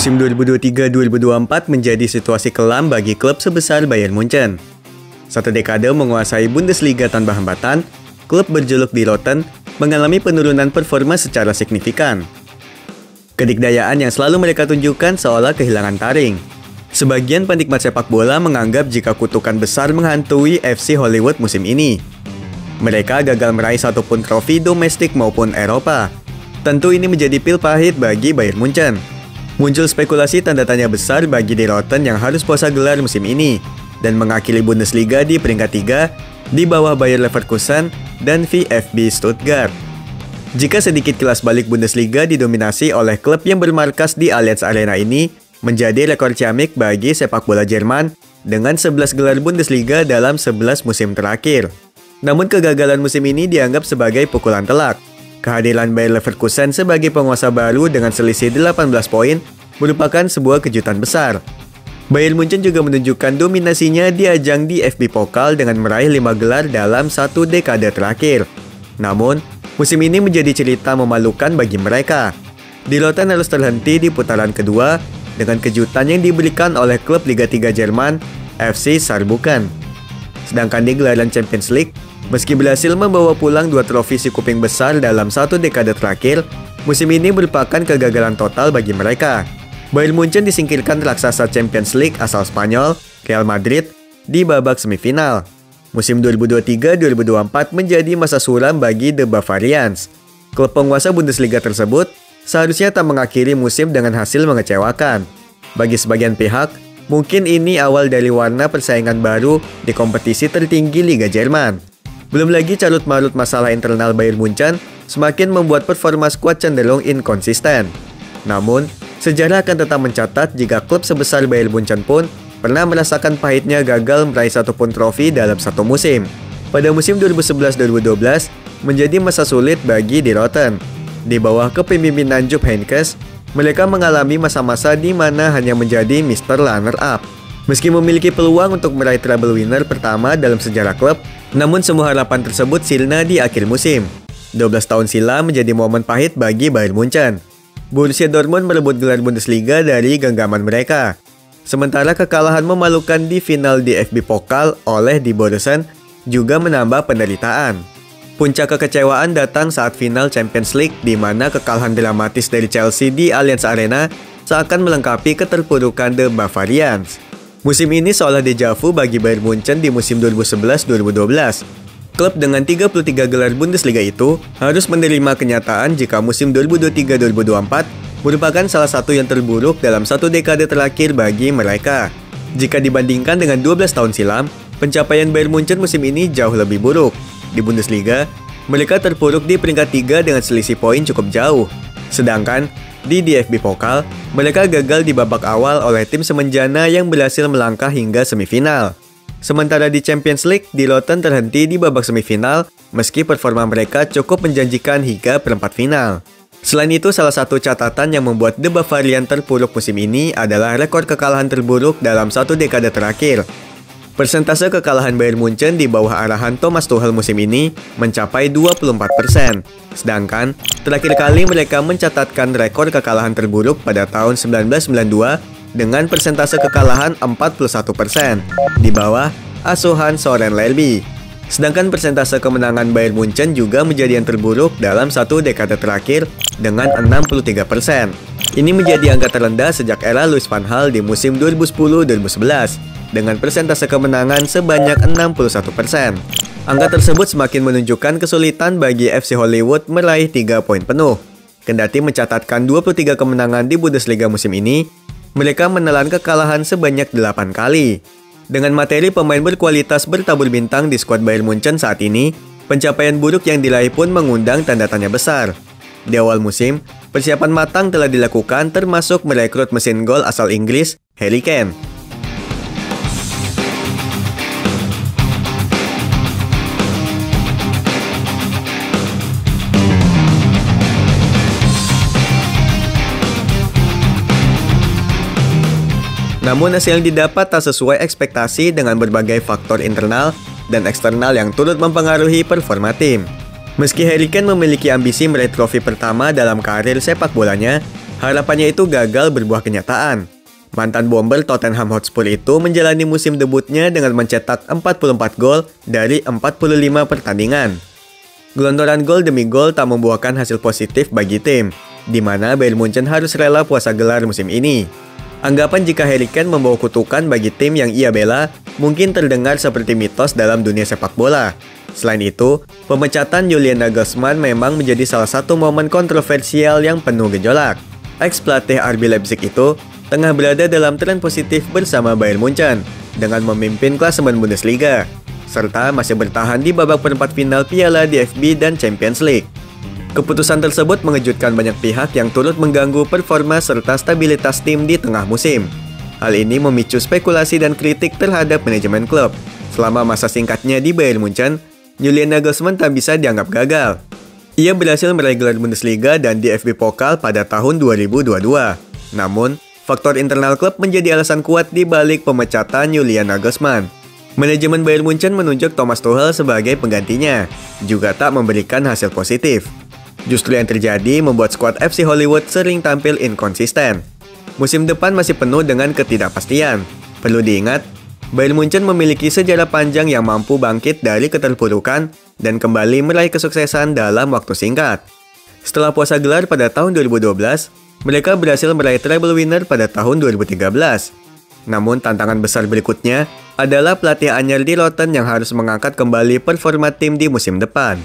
Musim 2023-2024 menjadi situasi kelam bagi klub sebesar Bayern Munchen. Satu dekade menguasai Bundesliga tanpa hambatan, klub berjuluk Die Roten mengalami penurunan performa secara signifikan. Kedikdayaan yang selalu mereka tunjukkan seolah kehilangan taring. Sebagian penikmat sepak bola menganggap jika kutukan besar menghantui FC Hollywood musim ini. Mereka gagal meraih satupun trofi domestik maupun Eropa. Tentu ini menjadi pil pahit bagi Bayern Munchen. Muncul spekulasi tanda tanya besar bagi Die Roten yang harus puasa gelar musim ini dan mengakhiri Bundesliga di peringkat 3 di bawah Bayer Leverkusen dan VfB Stuttgart. Jika sedikit kilas balik, Bundesliga didominasi oleh klub yang bermarkas di Allianz Arena ini menjadi rekor ciamik bagi sepak bola Jerman dengan 11 gelar Bundesliga dalam 11 musim terakhir. Namun kegagalan musim ini dianggap sebagai pukulan telak. Kehadiran Bayer Leverkusen sebagai penguasa baru dengan selisih 18 poin merupakan sebuah kejutan besar. Bayern Munchen juga menunjukkan dominasinya di ajang DFB Pokal dengan meraih 5 gelar dalam satu dekade terakhir. Namun, musim ini menjadi cerita memalukan bagi mereka. Die Roten harus terhenti di putaran kedua dengan kejutan yang diberikan oleh klub Liga 3 Jerman, FC Saarbrücken. Sedangkan di gelaran Champions League, meski berhasil membawa pulang 2 trofi si kuping besar dalam satu dekade terakhir, musim ini merupakan kegagalan total bagi mereka. Bayern Munchen disingkirkan raksasa Champions League asal Spanyol, Real Madrid, di babak semifinal. Musim 2023-2024 menjadi masa suram bagi The Bavarians. Klub penguasa Bundesliga tersebut seharusnya tak mengakhiri musim dengan hasil mengecewakan. Bagi sebagian pihak, mungkin ini awal dari warna persaingan baru di kompetisi tertinggi Liga Jerman. Belum lagi carut-marut masalah internal Bayern Munchen semakin membuat performa skuad cenderung inkonsisten. Namun, sejarah akan tetap mencatat jika klub sebesar Bayern Munchen pun pernah merasakan pahitnya gagal meraih satupun trofi dalam satu musim. Pada musim 2011-2012 menjadi masa sulit bagi Die Roten. Di bawah kepemimpinan Jupp Heynckes, mereka mengalami masa-masa di mana hanya menjadi Mr. Runner-up. Meski memiliki peluang untuk meraih treble winner pertama dalam sejarah klub, namun semua harapan tersebut sirna di akhir musim. 12 tahun silam menjadi momen pahit bagi Bayern Munchen. Borussia Dortmund merebut gelar Bundesliga dari genggaman mereka. Sementara kekalahan memalukan di final DFB Pokal oleh Die Borussen juga menambah penderitaan. Puncak kekecewaan datang saat final Champions League di mana kekalahan dramatis dari Chelsea di Allianz Arena seakan melengkapi keterpurukan The Bavarians. Musim ini seolah deja vu bagi Bayern Munchen di musim 2011-2012. Klub dengan 33 gelar Bundesliga itu harus menerima kenyataan jika musim 2023-2024 merupakan salah satu yang terburuk dalam satu dekade terakhir bagi mereka. Jika dibandingkan dengan 12 tahun silam, pencapaian Bayern Munchen musim ini jauh lebih buruk. Di Bundesliga, mereka terpuruk di peringkat 3 dengan selisih poin cukup jauh. Sedangkan di DFB Pokal, mereka gagal di babak awal oleh tim semenjana yang berhasil melangkah hingga semifinal. Sementara di Champions League, Die Roten terhenti di babak semifinal meski performa mereka cukup menjanjikan hingga perempat final. Selain itu, salah satu catatan yang membuat The Bavarian terpuruk musim ini adalah rekor kekalahan terburuk dalam satu dekade terakhir. Persentase kekalahan Bayern Munchen di bawah arahan Thomas Tuchel musim ini mencapai 24%. Sedangkan, terakhir kali mereka mencatatkan rekor kekalahan terburuk pada tahun 1992 dengan persentase kekalahan 41%, di bawah asuhan Soren Lerby. Sedangkan persentase kemenangan Bayern Munchen juga menjadi yang terburuk dalam satu dekade terakhir dengan 63%. Ini menjadi angka terendah sejak era Louis van Gaal di musim 2010-2011 dengan persentase kemenangan sebanyak 61%. Angka tersebut semakin menunjukkan kesulitan bagi FC Hollywood meraih 3 poin penuh. Kendati mencatatkan 23 kemenangan di Bundesliga musim ini, mereka menelan kekalahan sebanyak 8 kali. Dengan materi pemain berkualitas bertabur bintang di skuad Bayern Munchen saat ini, pencapaian buruk yang diraih pun mengundang tanda tanya besar. Di awal musim, persiapan matang telah dilakukan termasuk merekrut mesin gol asal Inggris, Harry Kane. Namun hasil yang didapat tak sesuai ekspektasi dengan berbagai faktor internal dan eksternal yang turut mempengaruhi performa tim. Meski Harry Kane memiliki ambisi meraih trofi pertama dalam karir sepak bolanya, Harapannya itu gagal berbuah kenyataan. Mantan bomber Tottenham Hotspur itu menjalani musim debutnya dengan mencetak 44 gol dari 45 pertandingan. Gelontoran gol demi gol tak membuahkan hasil positif bagi tim, di mana Bayern Munchen harus rela puasa gelar musim ini. Anggapan jika Harry Kane membawa kutukan bagi tim yang ia bela mungkin terdengar seperti mitos dalam dunia sepak bola. Selain itu, pemecatan Julian Nagelsmann memang menjadi salah satu momen kontroversial yang penuh gejolak. Ex-pelatih RB Leipzig itu tengah berada dalam tren positif bersama Bayern Munchen dengan memimpin klasemen Bundesliga, serta masih bertahan di babak perempat final Piala DFB dan Champions League. Keputusan tersebut mengejutkan banyak pihak yang turut mengganggu performa serta stabilitas tim di tengah musim. Hal ini memicu spekulasi dan kritik terhadap manajemen klub. Selama masa singkatnya di Bayern Munchen, Julian Nagelsmann tak bisa dianggap gagal. Ia berhasil meraih gelar Bundesliga dan DFB Pokal pada tahun 2022. Namun, faktor internal klub menjadi alasan kuat di balik pemecatan Julian Nagelsmann. Manajemen Bayern Munchen menunjuk Thomas Tuchel sebagai penggantinya, juga tak memberikan hasil positif. Justru yang terjadi membuat skuad FC Hollywood sering tampil inkonsisten. Musim depan masih penuh dengan ketidakpastian. Perlu diingat, Bayern Munchen memiliki sejarah panjang yang mampu bangkit dari keterpurukan dan kembali meraih kesuksesan dalam waktu singkat. Setelah puasa gelar pada tahun 2012, mereka berhasil meraih treble winner pada tahun 2013. Namun tantangan besar berikutnya adalah pelatih anyar di Rotten yang harus mengangkat kembali performa tim di musim depan.